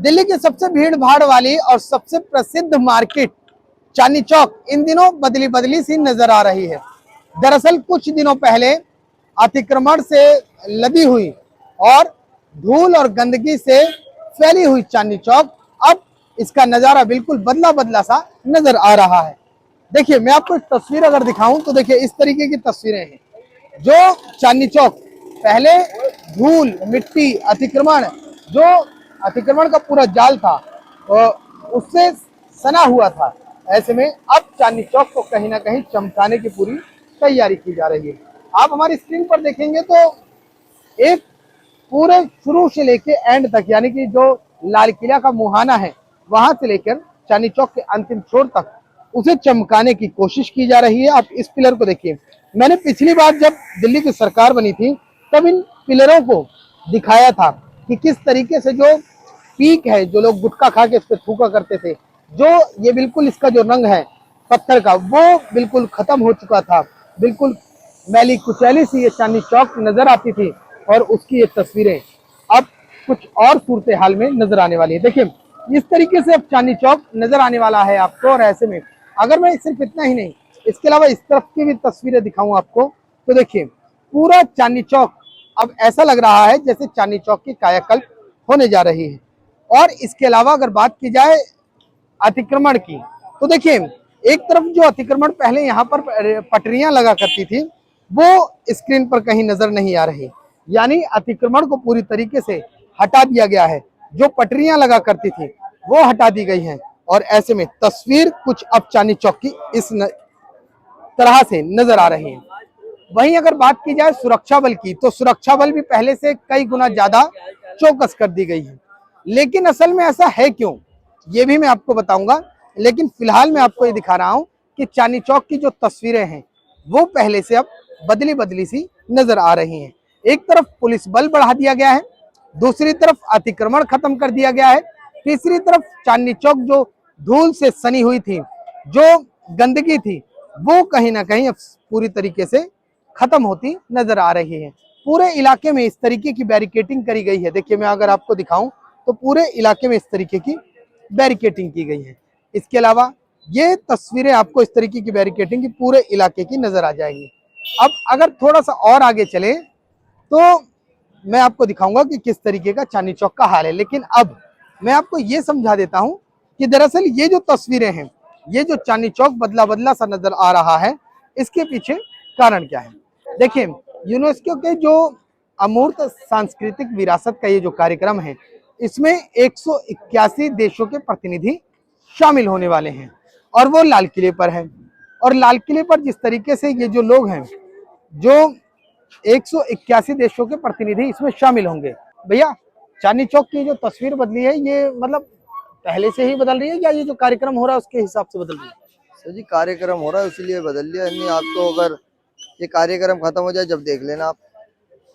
दिल्ली की सबसे भीड़ भाड़ वाली और सबसे प्रसिद्ध मार्केट चांदनी चौक इन दिनों बदली बदली सी नजर आ रही है। दरअसल कुछ दिनों पहले अतिक्रमण से लदी हुई और धूल और गंदगी से फैली हुई चांदनी चौक अब इसका नजारा बिल्कुल बदला बदला सा नजर आ रहा है। देखिए, मैं आपको एक तस्वीर अगर दिखाऊं तो देखिए इस तरीके की तस्वीरें हैं। जो चांदनी चौक पहले धूल, मिट्टी, अतिक्रमण का पूरा जाल था उससे सना हुआ था। ऐसे में अब चांदनी चौक को कहीं ना कहीं चमकाने की पूरी तैयारी की जा रही है। आप हमारी स्क्रीन पर देखेंगे तो एक पूरे शुरू से लेके एंड तक, यानी कि जो लाल किला का मुहाना है वहां से लेकर चांदनी चौक के अंतिम छोर तक उसे चमकाने की कोशिश की जा रही है। आप इस पिलर को देखिए, मैंने पिछली बार जब दिल्ली की सरकार बनी थी तब इन पिलरों को दिखाया था कि किस तरीके से जो पीक है, जो लोग गुटखा खा के इस पे थूका करते थे, जो ये बिल्कुल इसका जो रंग है पत्थर का वो बिल्कुल खत्म हो चुका था। बिल्कुल मैली कुचैली सी ये चांदनी चौक नजर आती थी और उसकी ये तस्वीरें अब कुछ और सूरत हाल में नजर आने वाली है। देखिए इस तरीके से अब चांदनी चौक नजर आने वाला है आपको। और ऐसे में अगर मैं सिर्फ इतना ही नहीं, इसके अलावा इस तरफ की भी तस्वीरें दिखाऊं आपको तो देखिए पूरा चांदनी चौक अब ऐसा लग रहा है जैसे चांदनी चौक की कायाकल्प होने जा रही है। और इसके अलावा अगर बात की जाए अतिक्रमण की तो देखिए एक तरफ जो अतिक्रमण पहले यहाँ पर पटरियां लगा करती थी वो स्क्रीन पर कहीं नजर नहीं आ रही, यानी अतिक्रमण को पूरी तरीके से हटा दिया गया है। जो पटरियां लगा करती थी वो हटा दी गई हैं और ऐसे में तस्वीर कुछ अब चांदनी चौक की इस तरह से नजर आ रही है। वहीं अगर बात की जाए सुरक्षा बल की तो सुरक्षा बल भी पहले से कई गुना ज्यादा चौकस कर दी गई है। लेकिन असल में ऐसा है क्यों, ये भी मैं आपको बताऊंगा। लेकिन फिलहाल मैं आपको ये दिखा रहा हूं कि चांदनी चौक की जो तस्वीरें हैं वो पहले से अब बदली बदली सी नजर आ रही हैं। एक तरफ पुलिस बल बढ़ा दिया गया है, दूसरी तरफ अतिक्रमण खत्म कर दिया गया है, तीसरी तरफ चांदनी चौक जो धूल से सनी हुई थी, जो गंदगी थी, वो कहीं ना कहीं अब पूरी तरीके से खत्म होती नजर आ रही है। पूरे इलाके में इस तरीके की बैरिकेटिंग करी गई है। देखिए मैं अगर आपको दिखाऊं तो पूरे इलाके में इस तरीके की बैरिकेटिंग की गई है। इसके अलावा ये तस्वीरें आपको इस तरीके की बैरिकेटिंग की पूरे इलाके की नजर आ जाएगी। अब अगर थोड़ा सा और आगे चले तो मैं आपको दिखाऊंगा कि किस तरीके का चांदनी चौक का हाल है। लेकिन अब मैं आपको ये समझा देता हूं कि दरअसल ये जो तस्वीरें हैं, ये जो चांदनी चौक बदला बदला सा नजर आ रहा है, इसके पीछे कारण क्या है। देखिए यूनेस्को के जो अमूर्त सांस्कृतिक विरासत का ये जो कार्यक्रम है इसमें 181 देशों के प्रतिनिधि शामिल होने वाले हैं और वो लाल किले पर है। और लाल किले पर जिस तरीके से ये जो लोग हैं, जो 181 देशों के प्रतिनिधि इसमें शामिल होंगे। भैया चांदनी चौक की जो तस्वीर बदली है ये मतलब पहले से ही बदल रही है या ये जो कार्यक्रम हो रहा है उसके हिसाब से बदल रही है? सर जी कार्यक्रम हो रहा है इसलिए बदल लिया। नहीं आप तो अगर ये कार्यक्रम खत्म हो जाए जब देख लेना आप,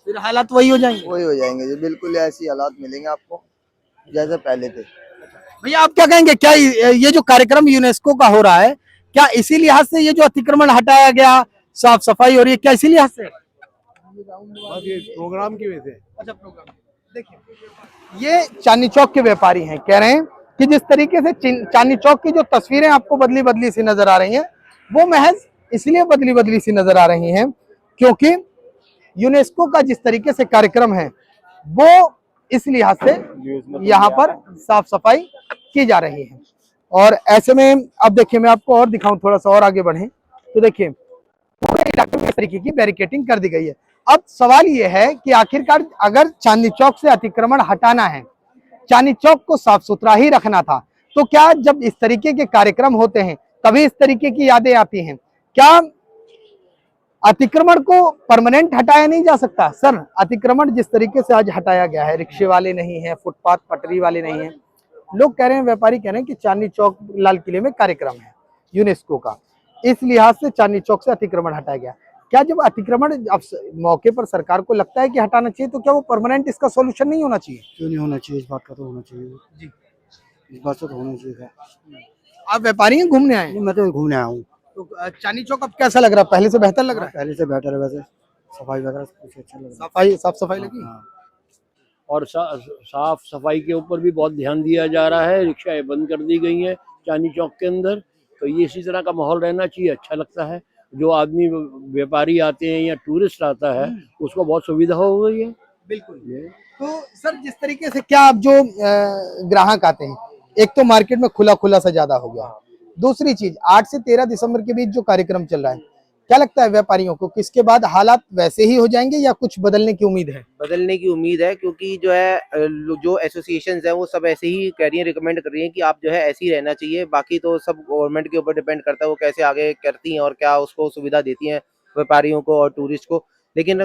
फिर हालात वही हो जाएंगे। वही हो जाएंगे जी। बिल्कुल ऐसी हालात मिलेंगे आपको जैसे पहले थे। भैया आप क्या कहेंगे, क्या ये जो कार्यक्रम यूनेस्को का हो रहा है क्या इसी लिहाज से ये जो अतिक्रमण हटाया गया, साफ सफाई हो रही है, क्या इसी लिहाज से? ये प्रोग्राम की वजह से। अच्छा प्रोग्राम। देखिए ये चांदनी चौक के व्यापारी हैं, कह रहे हैं कि जिस तरीके से चांदनी चौक की जो तस्वीरें आपको बदली बदली सी नजर आ रही हैं वो महज इसलिए बदली बदली सी नजर आ रही हैं क्योंकि यूनेस्को का जिस तरीके से कार्यक्रम है वो इस लिहाज से यहाँ पर साफ सफाई की जा रही है। और ऐसे में अब देखिए मैं आपको और दिखाऊं, थोड़ा सा और आगे बढ़े तो देखिए पूरे इलाके में इस तरीके की बैरिकेटिंग कर दी गई है। अब सवाल ये है कि आखिरकार अगर चांदनी चौक से अतिक्रमण हटाना है, चांदनी चौक को साफ सुथरा ही रखना था, तो क्या जब इस तरीके के कार्यक्रम होते हैं तभी इस तरीके की यादें आती हैं? क्या अतिक्रमण को परमानेंट हटाया नहीं जा सकता? सर अतिक्रमण जिस तरीके से आज हटाया गया है, रिक्शे वाले नहीं है, फुटपाथ पटरी वाले नहीं है, लोग कह रहे हैं, व्यापारी कह रहे हैं कि चांदनी चौक लाल किले में कार्यक्रम है यूनेस्को का, इस लिहाज से चांदनी चौक से अतिक्रमण हटाया गया। क्या जब अतिक्रमण अब मौके पर सरकार को लगता है कि हटाना चाहिए तो क्या वो परमानेंट इसका सॉल्यूशन नहीं होना चाहिए? क्यों नहीं होना चाहिए, इस बात का तो होना चाहिए जी। इस बात से तो होना चाहिए। आप व्यापारी हैं, घूमने आए हैं? मैं तो घूमने आया हूँ। तो चांदनी चौक अब कैसा लग रहा है, पहले से बेहतर लग रहा है? पहले से बेटर है, वैसे सफाई वगैरह कुछ अच्छा लग रहा है। सफाई साफ सफाई लगी? हाँ। और साफ सफाई के ऊपर भी बहुत ध्यान दिया जा रहा है। रिक्शाएं बंद कर दी गई हैं चांदनी चौक के अंदर। तो ये इसी तरह का माहौल रहना चाहिए, अच्छा लगता है। जो आदमी व्यापारी आते हैं या टूरिस्ट आता है उसको बहुत सुविधा हो गई है। बिल्कुल। तो सर जिस तरीके से क्या आप जो ग्राहक आते हैं, एक तो मार्केट में खुला खुला सा ज्यादा हो गया, दूसरी चीज 8 से 13 दिसंबर के बीच जो कार्यक्रम चल रहा है, क्या लगता है व्यापारियों को कि इसके बाद हालात वैसे ही हो जाएंगे या कुछ बदलने की उम्मीद है? बदलने की उम्मीद है, क्योंकि जो है जो एसोसिएशंस हैं वो सब ऐसे ही कह रही हैं, रिकमेंड कर रही हैं कि आप जो है ऐसे ही रहना चाहिए। बाकी तो सब गवर्नमेंट के ऊपर डिपेंड करता है वो कैसे आगे करती हैं और क्या उसको सुविधा देती हैं व्यापारियों को और टूरिस्ट को। लेकिन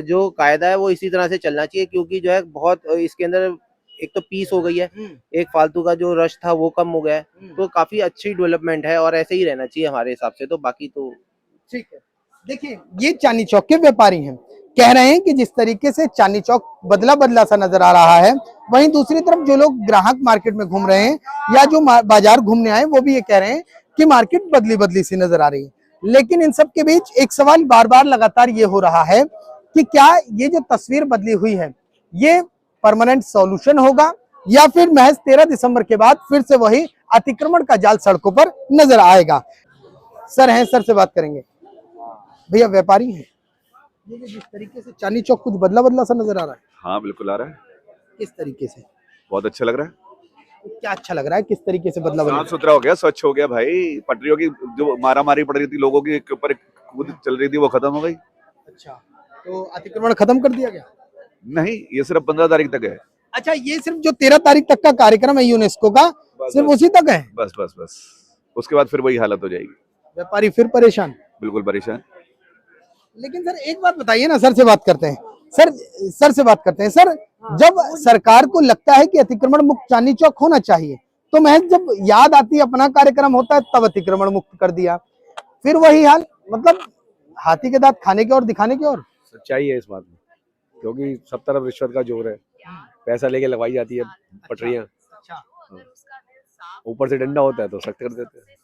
जो कायदा है वो इसी तरह से चलना चाहिए, क्योंकि जो है बहुत इसके अंदर एक तो पीस हो गई है, एक फालतू का जो रश था वो कम हो गया है। तो काफी अच्छी डेवलपमेंट है और ऐसे ही रहना चाहिए हमारे हिसाब से। तो बाकी तो ठीक है। देखिए ये चांदनी चौक के व्यापारी हैं, कह रहे हैं कि जिस तरीके से चांदनी चौक बदला बदला सा नजर आ रहा है, वहीं दूसरी तरफ जो लोग ग्राहक मार्केट में घूम रहे हैं या जो बाजार घूमने आए वो भी ये कह रहे हैं कि मार्केट बदली बदली सी नजर आ रही है। लेकिन इन सब के बीच एक सवाल बार बार लगातार ये हो रहा है कि क्या ये जो तस्वीर बदली हुई है ये परमानेंट सॉल्यूशन होगा या फिर महज 13 दिसंबर के बाद फिर से वही अतिक्रमण का जाल सड़कों पर नजर आएगा। सर हैं, सर से बात करेंगे। भैया व्यापारी हैं, ये जिस तरीके से चांदनी चौक कुछ बदला बदला सा नजर आ रहा है, हाँ बिल्कुल आ रहा है। किस तरीके से? बहुत अच्छा लग रहा है। क्या अच्छा लग रहा है, किस तरीके से बदला बदला? साफ सुथरा हो गया, स्वच्छ हो गया भाई। पटरियों की जो मारा मारी पड़ रही थी, लोगों के ऊपर कूद चल रही थी, वो खत्म हो गई। अच्छा, तो अतिक्रमण खत्म कर दिया गया? नहीं, ये सिर्फ 15 तारीख तक है। अच्छा, ये सिर्फ जो 13 तारीख तक का कार्यक्रम है यूनेस्को का, सिर्फ उसी तक है? बस बस बस, उसके बाद फिर वही हालत हो जाएगी। व्यापारी फिर परेशान? बिल्कुल परेशान। लेकिन सर एक बात बताइए ना, सर से बात करते हैं। सर से बात करते हैं। सर, जब सरकार को लगता है कि अतिक्रमण मुक्त चांदनी चौक होना चाहिए, तो महज जब याद आती है अपना कार्यक्रम होता है तब अतिक्रमण मुक्त कर दिया, फिर वही हाल। मतलब हाथी के दांत खाने के और दिखाने के और। सच्चाई है इस बात में, क्योंकि सब तरफ रिश्वत का जोर है। पैसा लेके लगवाई जाती है पटरियां, ऊपर से डंडा होता है तो सख्त कर देते हैं।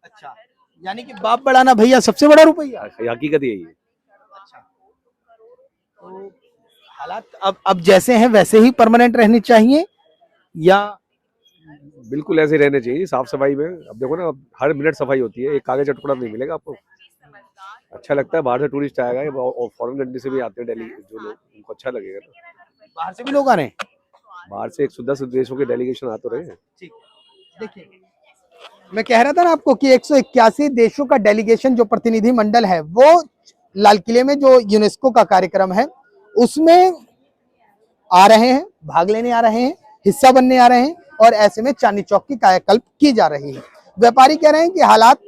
अच्छा, यानी कि बाप बढ़ाना भैया सबसे बड़ा रुपया। हकीकत यही है। तो हालात अब जैसे हैं वैसे ही परमानेंट रहने चाहिए या? बिल्कुल ऐसे रहने चाहिए। साफ सफाई में अब देखो ना, अब हर मिनट सफाई होती है, एक कागज का टुकड़ा नहीं मिलेगा आपको। अच्छा लगता है, बाहर से टूरिस्ट आएगा और फॉरेन कंट्री से भी आते हैं दिल्ली जो लोग, उनको अच्छा लगेगा ना। बाहर से भी लोग आ रहे हैं? बाहर से 110 देशों के डेलीगेशन आ तो रहे हैं। देखिए, मैं कह रहा था ना आपको कि 181 देशों का डेलीगेशन जो प्रतिनिधि मंडल है वो लाल किले में जो यूनेस्को का कार्यक्रम है उसमें आ रहे हैं, भाग लेने आ रहे हैं, हिस्सा बनने आ रहे हैं, और ऐसे में चांदनी चौक की कायाकल्प की जा रही है। व्यापारी कह रहे हैं कि हालात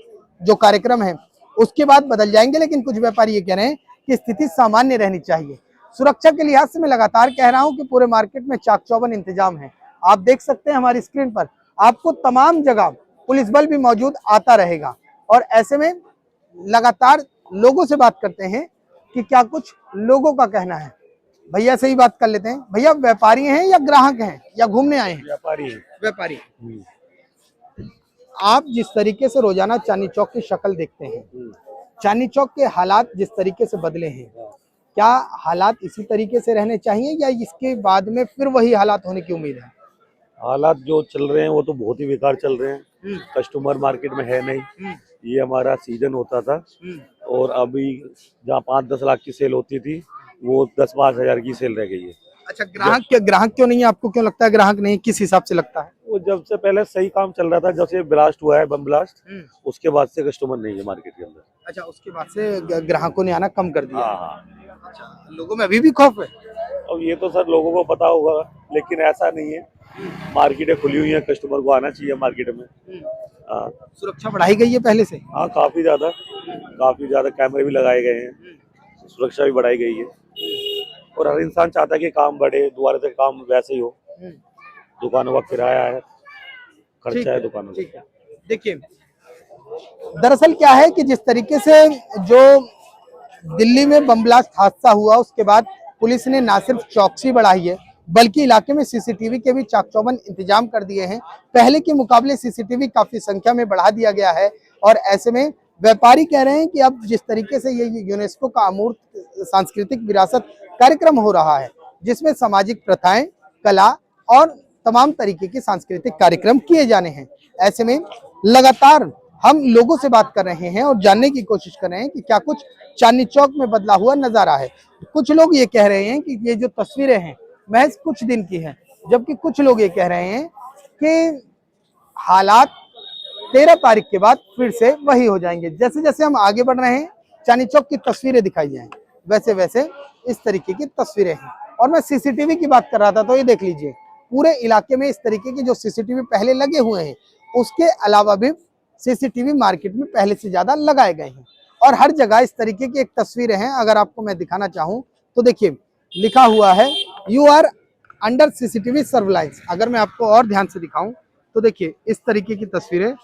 जो कार्यक्रम है उसके बाद बदल जाएंगे, लेकिन कुछ व्यापारी ये कह रहे हैं कि स्थिति सामान्य रहनी चाहिए। सुरक्षा के लिहाज से मैं लगातार कह रहा हूं कि पूरे मार्केट में चाक चौबंद इंतजाम है। आप देख सकते हैं हमारी स्क्रीन पर, आपको तमाम जगह पुलिस बल भी मौजूद आता रहेगा। और ऐसे में लगातार लोगों से बात करते हैं कि क्या कुछ लोगों का कहना है। भैया से ही बात कर लेते हैं। भैया व्यापारी हैं या ग्राहक हैं या घूमने आए हैं? व्यापारी। आप जिस तरीके से रोजाना चांदनी चौक की शक्ल देखते हैं, चांदनी चौक के हालात जिस तरीके से बदले हैं, क्या हालात इसी तरीके से रहने चाहिए या इसके बाद में फिर वही हालात होने की उम्मीद है? हालात जो चल रहे हैं वो तो बहुत ही बेकार चल रहे हैं। कस्टमर मार्केट में है नहीं। ये हमारा सीजन होता था और अभी जहाँ 5-10 लाख की सेल होती थी वो 10-12 हजार की सेल रह गई है। अच्छा, ग्राहक क्यों नहीं है? आपको क्यों लगता है ग्राहक नहीं? किस हिसाब से लगता है? वो जब से पहले सही काम चल रहा था, जब से ब्लास्ट हुआ है, बम ब्लास्ट, उसके बाद से कस्टमर नहीं है मार्केट के अंदर। अच्छा, उसके बाद से ग्राहकों ने आना कम कर दिया। हाँ। अच्छा, लोगों में अभी भी खौफ है? अब ये तो सर लोगों को पता होगा, लेकिन ऐसा नहीं है। मार्केटें खुली हुई हैं, कस्टमर को आना चाहिए मार्केट में। हाँ, सुरक्षा बढ़ाई गई है पहले से? हाँ, काफी ज्यादा कैमरे भी लगाए गए हैं, सुरक्षा भी बढ़ाई गई है। और हर इंसान चाहता है कि काम बढ़े, दोबारा से काम वैसे ही हो। दुकानों का किराया है, खर्चा है दुकानों का। देखिए, दरअसल क्या है कि जिस तरीके से जो दिल्ली में बम ब्लास्ट हादसा हुआ उसके बाद पुलिस ने ना सिर्फ चौकसी बढ़ाई है बल्कि इलाके में सीसीटीवी के भी चाक चौबंद इंतजाम कर दिए हैं। पहले के मुकाबले सीसीटीवी काफी संख्या में बढ़ा दिया गया है। और ऐसे में व्यापारी कह रहे हैं कि अब जिस तरीके से ये यूनेस्को का अमूर्त सांस्कृतिक विरासत कार्यक्रम हो रहा है, जिसमें सामाजिक प्रथाएं कला और तमाम तरीके के सांस्कृतिक कार्यक्रम किए जाने हैं। ऐसे में लगातार हम लोगों से बात कर रहे हैं और जानने की कोशिश कर रहे हैं कि क्या कुछ चांदनी चौक में बदला हुआ नजारा है। कुछ लोग ये कह रहे हैं कि ये जो तस्वीरें हैं महज कुछ दिन की हैं, जबकि कुछ लोग ये कह रहे हैं कि हालात 13 तारीख के बाद फिर से वही हो जाएंगे। जैसे जैसे हम आगे बढ़ रहे हैं चांदनी चौक की तस्वीरें दिखाई जाएं, वैसे वैसे इस तरीके की तस्वीरें हैं। और मैं सीसीटीवी की बात कर रहा था, तो ये देख लीजिए पूरे इलाके में इस तरीके के जो सीसीटीवी पहले लगे हुए हैं, उसके अलावा भी सीसीटीवी मार्केट में पहले से ज्यादा लगाए गए हैं और हर जगह इस तरीके की एक तस्वीरें हैं। अगर आपको मैं दिखाना चाहूं तो देखिए लिखा हुआ है you are under CCTV surveillance. अगर मैं आपको और ध्यान से दिखाऊं तो देखिए इस तरीके की तस्वीरें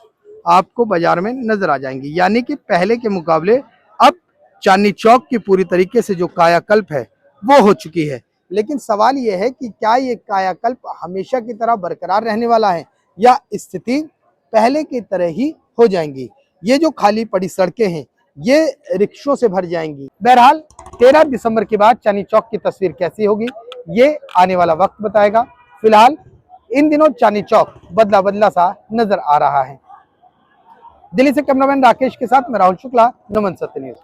आपको बाजार में नजर आ जाएंगी। यानी कि पहले के मुकाबले अब चांदनी चौक की पूरी तरीके से जो कायाकल्प है वो हो चुकी है। लेकिन सवाल ये है कि क्या ये कायाकल्प हमेशा की तरह बरकरार रहने वाला है या स्थिति पहले की तरह ही हो जाएंगी। ये जो खाली पड़ी सड़कें हैं ये रिक्शों से भर जाएंगी। बहरहाल 13 दिसंबर के बाद चांदनी चौक की तस्वीर कैसी होगी ये आने वाला वक्त बताएगा। फिलहाल इन दिनों चांदनी चौक बदला बदला सा नजर आ रहा है। दिल्ली से कैमरामैन राकेश के साथ मैं राहुल शुक्ला, नमन सत्य न्यूज।